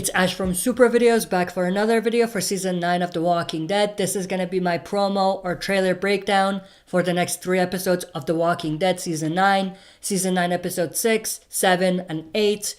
It's Ash from Super Videos, back for another video for Season 9 of The Walking Dead. This is going to be my promo or trailer breakdown for the next 3 episodes of The Walking Dead Season 9. Season 9 Episode 6, 7, and 8.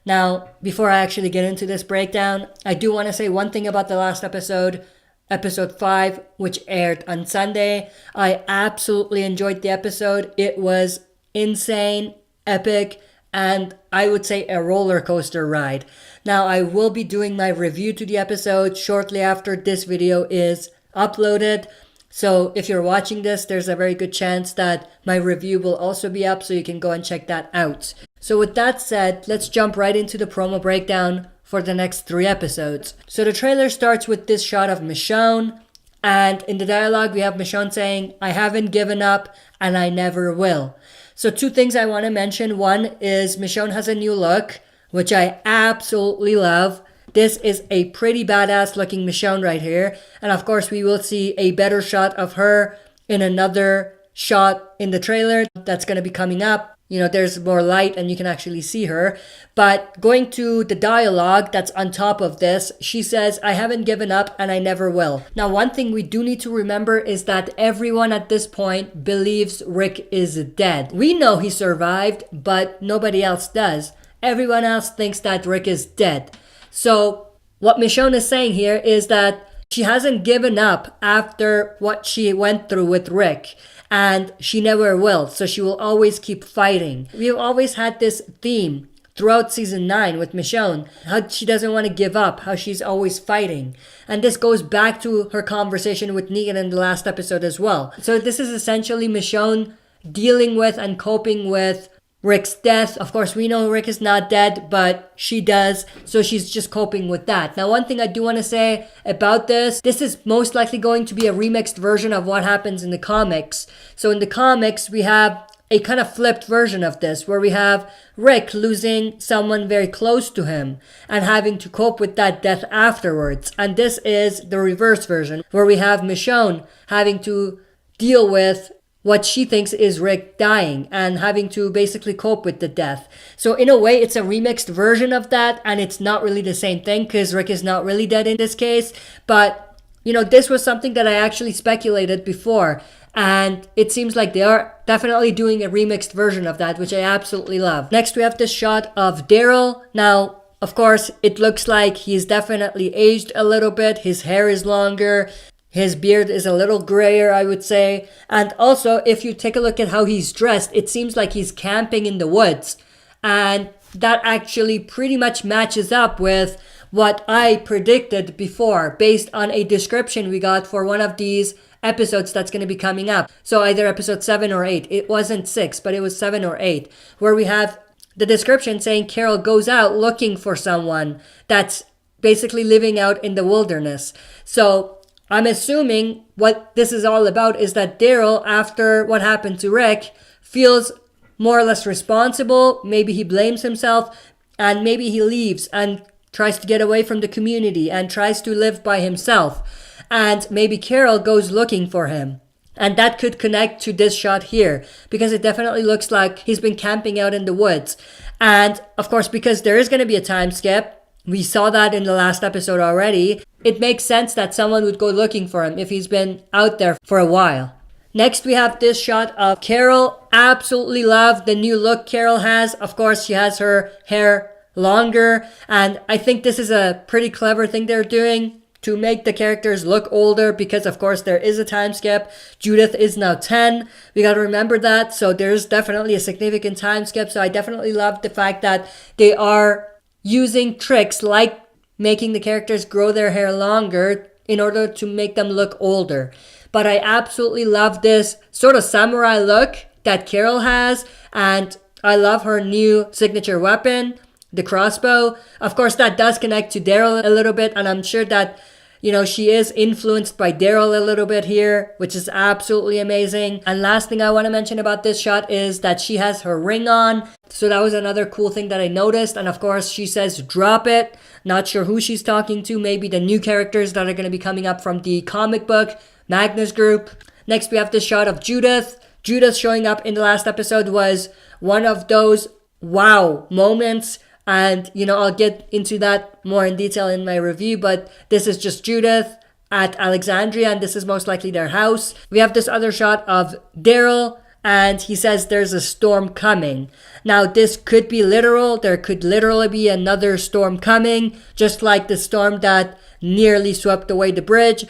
Now, before I actually get into this breakdown, I do want to say one thing about the last episode, Episode 5, which aired on Sunday. I absolutely enjoyed the episode. It was insane, epic, and I would say a roller coaster ride. Now, I will be doing my review to the episode shortly after this video is uploaded. So if you're watching this, there's a very good chance that my review will also be up, so you can go and check that out. So with that said, let's jump right into the promo breakdown for the next 3 episodes. So the trailer starts with this shot of Michonne, and in the dialogue we have Michonne saying, "I haven't given up and I never will." So 2 things I want to mention. One is Michonne has a new look, which I absolutely love. This is a pretty badass looking Michonne right here. And of course we will see a better shot of her in another shot in the trailer that's going to be coming up. You know, there's more light and you can actually see her. But going to the dialogue that's on top of this, she says, "I haven't given up and I never will." Now, one thing we do need to remember is that everyone at this point believes Rick is dead. We know he survived, but nobody else does. Everyone else thinks that Rick is dead. So what Michonne is saying here is that she hasn't given up after what she went through with Rick. And she never will, so she will always keep fighting. We've always had this theme throughout Season 9 with Michonne, how she doesn't want to give up, how she's always fighting. And this goes back to her conversation with Negan in the last episode as well. So this is essentially Michonne dealing with and coping with Rick's death. Of course, we know Rick is not dead, but she does, so she's just coping with that. Now, one thing I do want to say about this is most likely going to be a remixed version of what happens in the comics. So in the comics, we have a kind of flipped version of this, where we have Rick losing someone very close to him and having to cope with that death afterwards. And this is the reverse version, where we have Michonne having to deal with what she thinks is Rick dying and having to basically cope with the death. So in a way, it's a remixed version of that, and it's not really the same thing because Rick is not really dead in this case. But, you know, this was something that I actually speculated before, and it seems like they are definitely doing a remixed version of that, which I absolutely love. Next, we have this shot of Daryl. Now, of course, it looks like he's definitely aged a little bit. His hair is longer. His beard is a little grayer, I would say. And also, if you take a look at how he's dressed, it seems like he's camping in the woods. And that actually pretty much matches up with what I predicted before, based on a description we got for one of these episodes that's going to be coming up. So either episode 7 or 8. It wasn't 6, but it was 7 or 8, where we have the description saying Carol goes out looking for someone that's basically living out in the wilderness. So I'm assuming what this is all about is that Daryl, after what happened to Rick, feels more or less responsible. Maybe he blames himself, and maybe he leaves and tries to get away from the community and tries to live by himself. And maybe Carol goes looking for him. And that could connect to this shot here, because it definitely looks like he's been camping out in the woods. And of course, because there is going to be a time skip, we saw that in the last episode already, it makes sense that someone would go looking for him if he's been out there for a while. Next, we have this shot of Carol. Absolutely love the new look Carol has. Of course, she has her hair longer, and I think this is a pretty clever thing they're doing to make the characters look older, because of course there is a time skip. Judith is now 10. We got to remember that. So there's definitely a significant time skip. So I definitely love the fact that they are using tricks like making the characters grow their hair longer in order to make them look older. But I absolutely love this sort of samurai look that Carol has, and I love her new signature weapon, the crossbow. Of course, that does connect to Daryl a little bit, and I'm sure that, you know, she is influenced by Daryl a little bit here, which is absolutely amazing. And last thing I want to mention about this shot is that she has her ring on. So that was another cool thing that I noticed. And of course, she says, "Drop it." Not sure who she's talking to. Maybe the new characters that are going to be coming up from the comic book, Magnus Group. Next, we have this shot of Judith. Judith showing up in the last episode was one of those wow moments. And, I'll get into that more in detail in my review, but this is just Judith at Alexandria, and this is most likely their house. We have this other shot of Daryl, and he says there's a storm coming. Now, this could be literal. There could literally be another storm coming, just like the storm that nearly swept away the bridge.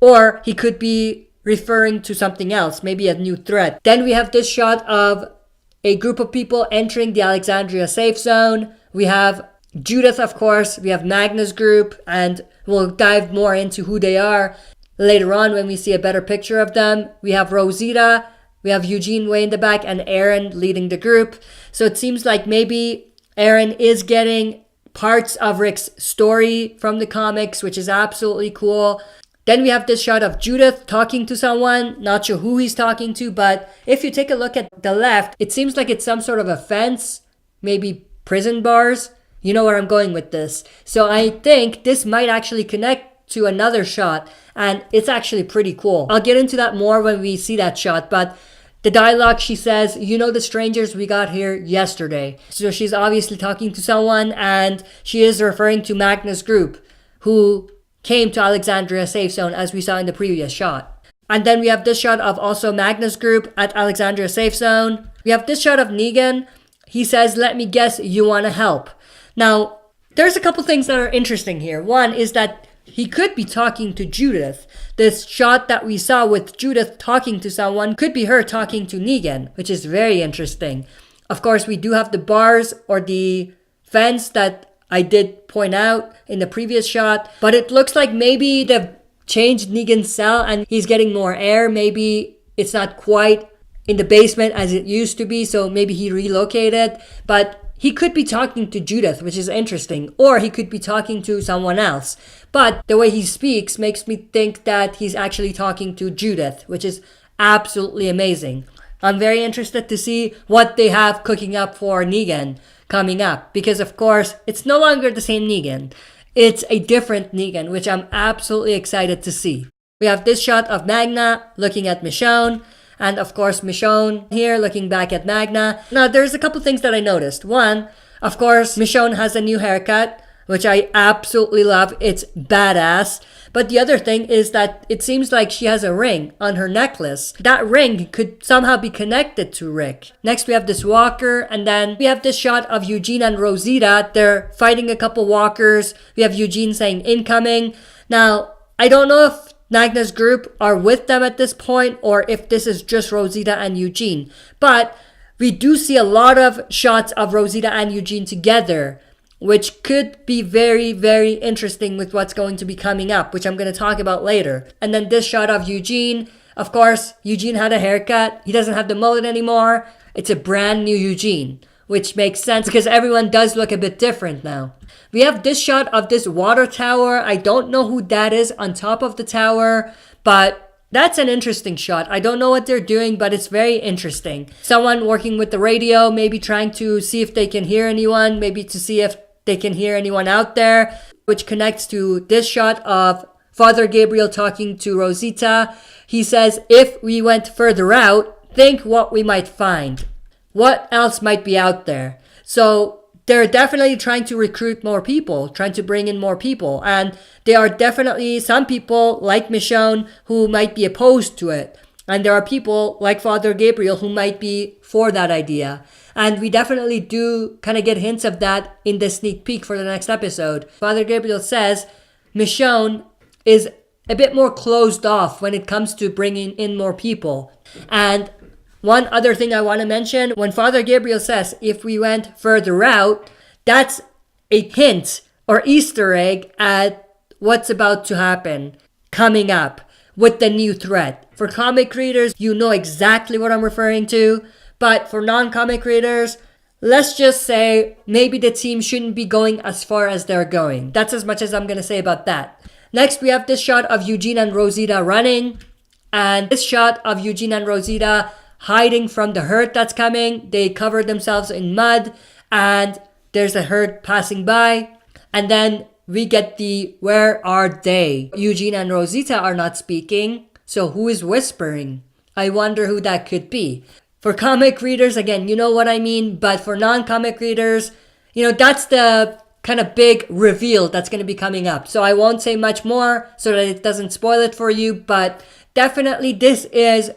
Or he could be referring to something else, maybe a new threat. Then we have this shot of a group of people entering the Alexandria safe zone. We have Judith, of course. We have Magna's group, and we'll dive more into who they are later on when we see a better picture of them. We have Rosita. We have Eugene way in the back and Aaron leading the group. So it seems like maybe Aaron is getting parts of Rick's story from the comics, which is absolutely cool. Then we have this shot of Judith talking to someone. Not sure who he's talking to, but if you take a look at the left, it seems like it's some sort of a fence, maybe prison bars. You know where I'm going with this. So I think this might actually connect to another shot, and it's actually pretty cool. I'll get into that more when we see that shot, but the dialogue, she says, the strangers we got here yesterday. So she's obviously talking to someone, and she is referring to Magna's group, who came to Alexandria safe zone, as we saw in the previous shot. And then we have this shot of also Magna's group at Alexandria safe zone. We have this shot of Negan. He says, "Let me guess, you want to help." Now, there's a couple things that are interesting here. One is that he could be talking to Judith. This shot that we saw with Judith talking to someone could be her talking to Negan, which is very interesting. Of course, we do have the bars or the fence that I did point out in the previous shot, but it looks like maybe they've changed Negan's cell and he's getting more air. Maybe it's not quite in the basement as it used to be, so maybe he relocated, but he could be talking to Judith, which is interesting, or he could be talking to someone else. But the way he speaks makes me think that he's actually talking to Judith, which is absolutely amazing. I'm very interested to see what they have cooking up for Negan coming up, because of course, it's no longer the same Negan. It's a different Negan, which I'm absolutely excited to see. We have this shot of Magna looking at Michonne, and of course, Michonne here looking back at Magna. Now, there's a couple things that I noticed. One, of course, Michonne has a new haircut, which I absolutely love. It's badass. But the other thing is that it seems like she has a ring on her necklace. That ring could somehow be connected to Rick. Next, we have this walker, and then we have this shot of Eugene and Rosita. They're fighting a couple walkers. We have Eugene saying incoming. Now, I don't know if Magna's group are with them at this point, or if this is just Rosita and Eugene. But we do see a lot of shots of Rosita and Eugene together, which could be very, very interesting with what's going to be coming up, which I'm going to talk about later. And then this shot of Eugene. Of course, Eugene had a haircut. He doesn't have the mullet anymore. It's a brand new Eugene, which makes sense because everyone does look a bit different now. We have this shot of this water tower. I don't know who that is on top of the tower, but that's an interesting shot. I don't know what they're doing, but it's very interesting. Someone working with the radio, maybe trying to see if they can hear anyone, maybe to see if they can hear anyone out there, which connects to this shot of Father Gabriel talking to Rosita. He says, if we went further out, think what we might find. What else might be out there? So they're definitely trying to recruit more people, trying to bring in more people. And there are definitely some people like Michonne who might be opposed to it. And there are people like Father Gabriel who might be for that idea. And we definitely do kind of get hints of that in the sneak peek for the next episode. Father Gabriel says Michonne is a bit more closed off when it comes to bringing in more people. And one other thing I want to mention, when Father Gabriel says, if we went further out, that's a hint or Easter egg at what's about to happen coming up with the new threat. For comic readers, you know exactly what I'm referring to. But for non-comic readers, let's just say maybe the team shouldn't be going as far as they're going. That's as much as I'm going to say about that. Next, we have this shot of Eugene and Rosita running. And this shot of Eugene and Rosita hiding from the herd that's coming. They covered themselves in mud and there's a herd passing by. And then we get the where are they? Eugene and Rosita are not speaking. So who is whispering? I wonder who that could be. For comic readers, again, you know what I mean. But for non-comic readers, that's the kind of big reveal that's going to be coming up. So I won't say much more so that it doesn't spoil it for you, but definitely this is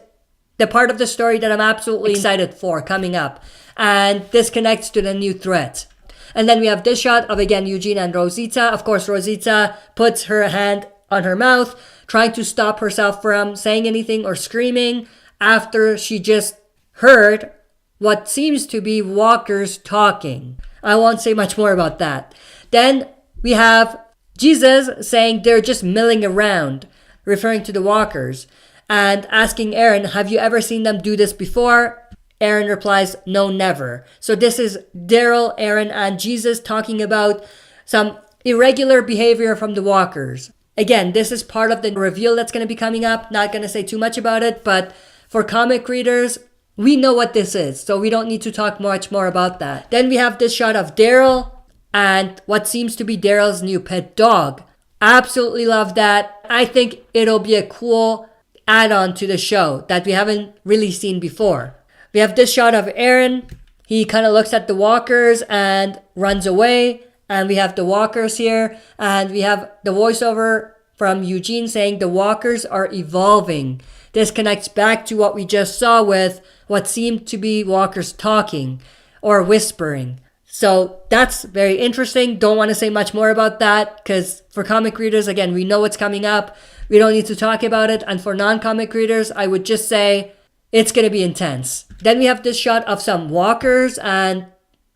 the part of the story that I'm absolutely excited for coming up. And this connects to the new threat. And then we have this shot of, again, Eugene and Rosita. Of course, Rosita puts her hand on her mouth, trying to stop herself from saying anything or screaming after she just heard what seems to be walkers talking. I won't say much more about that. Then we have Jesus saying they're just milling around, referring to the walkers, and asking Aaron, have you ever seen them do this before? Aaron replies, no, never. So this is Daryl, Aaron, and Jesus talking about some irregular behavior from the walkers. Again, this is part of the reveal that's going to be coming up. Not going to say too much about it, but for comic readers, we know what this is, so we don't need to talk much more about that. Then we have this shot of Daryl and what seems to be Daryl's new pet dog. Absolutely love that. I think it'll be a cool add-on to the show that we haven't really seen before. We have this shot of Aaron. He kind of looks at the walkers and runs away. And we have the walkers here. And we have the voiceover from Eugene saying the walkers are evolving. This connects back to what we just saw with what seemed to be walkers talking or whispering. So that's very interesting. Don't want to say much more about that because for comic readers, again, we know what's coming up. We don't need to talk about it. And for non-comic readers, I would just say it's going to be intense. Then we have this shot of some walkers, and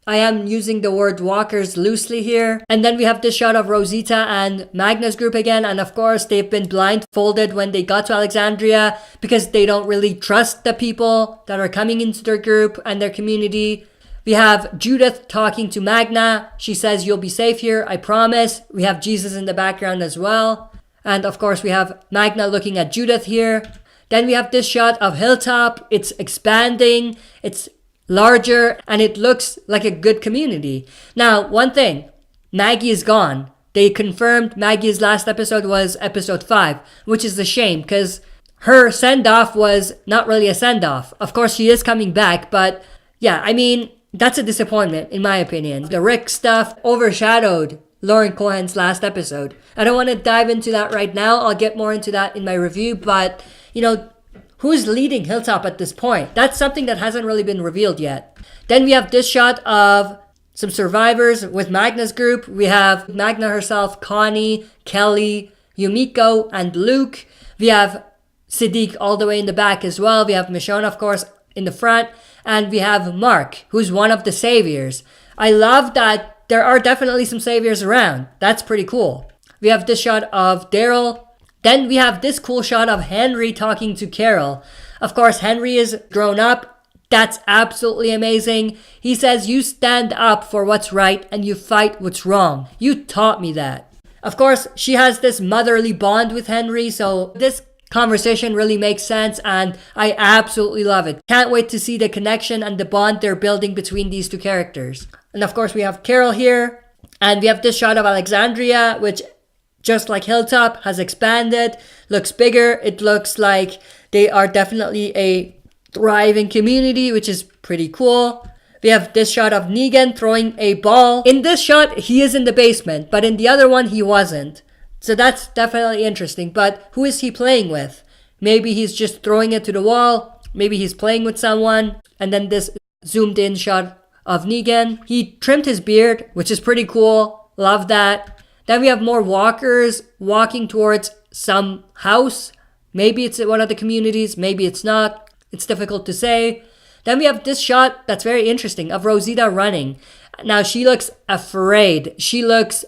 I am using the word walkers loosely here. And then we have this shot of Rosita and Magna's group again. And of course, they've been blindfolded when they got to Alexandria because they don't really trust the people that are coming into their group and their community. We have Judith talking to Magna. She says, you'll be safe here, I promise. We have Jesus in the background as well. And of course, we have Magna looking at Judith here. Then we have this shot of Hilltop. It's expanding. It's larger, and it looks like a good community. Now, one thing, Maggie is gone. They confirmed Maggie's last episode was episode 5, which is a shame because her send-off was not really a send-off. Of course, she is coming back, but yeah, I mean, that's a disappointment in my opinion. The Rick stuff overshadowed Lauren Cohan's last episode. I don't want to dive into that right now. I'll get more into that in my review, but who's leading Hilltop at this point? That's something that hasn't really been revealed yet. Then we have this shot of some survivors with Magna's group. We have Magna herself, Connie, Kelly, Yumiko, and Luke. We have Siddiq all the way in the back as well. We have Michonne, of course, in the front. And we have Mark, who's one of the saviors. I love that there are definitely some saviors around. That's pretty cool. We have this shot of Daryl. Then we have this cool shot of Henry talking to Carol. Of course, Henry is grown up. That's absolutely amazing. He says, you stand up for what's right and you fight what's wrong. You taught me that. Of course, she has this motherly bond with Henry, so this conversation really makes sense and I absolutely love it. Can't wait to see the connection and the bond they're building between these two characters. And of course, we have Carol here. And we have this shot of Alexandria, which just like Hilltop has expanded, looks bigger. It looks like they are definitely a thriving community, which is pretty cool. We have this shot of Negan throwing a ball. In this shot, he is in the basement, but in the other one, he wasn't. So that's definitely interesting. But who is he playing with? Maybe he's just throwing it to the wall. Maybe he's playing with someone. And then this zoomed in shot of Negan. He trimmed his beard, which is pretty cool. Love that. Then we have more walkers walking towards some house. Maybe it's one of the communities. Maybe it's not. It's difficult to say. Then we have this shot that's very interesting of Rosita running. Now she looks afraid. She looks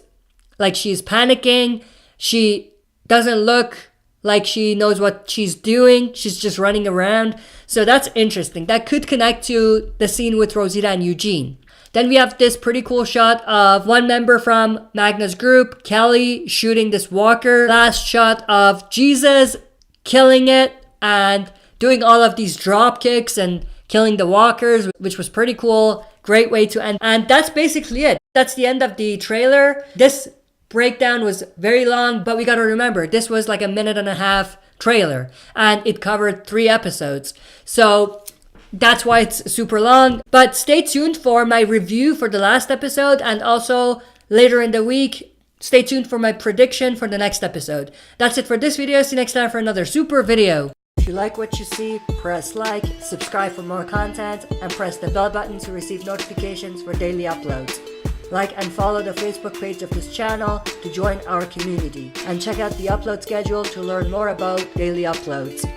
like she's panicking. She doesn't look like she knows what she's doing. She's just running around. So that's interesting. That could connect to the scene with Rosita and Eugene. Then we have this pretty cool shot of one member from Magna's group, Kelly, shooting this walker. Last shot of Jesus killing it and doing all of these drop kicks and killing the walkers, which was pretty cool. Great way to end. And that's basically it. That's the end of the trailer. This breakdown was very long, but we got to remember, this was like a 1.5 minute trailer and it covered 3 episodes. So That's why it's super long. But stay tuned for my review for the last episode, and also later in the week, stay tuned for my prediction for the next episode. That's it for this video. See you next time for another super video. If you like what you see, press like, subscribe for more content, and press the bell button to receive notifications for daily uploads. Like and follow the Facebook page of this channel to join our community. And check out the upload schedule to learn more about daily uploads.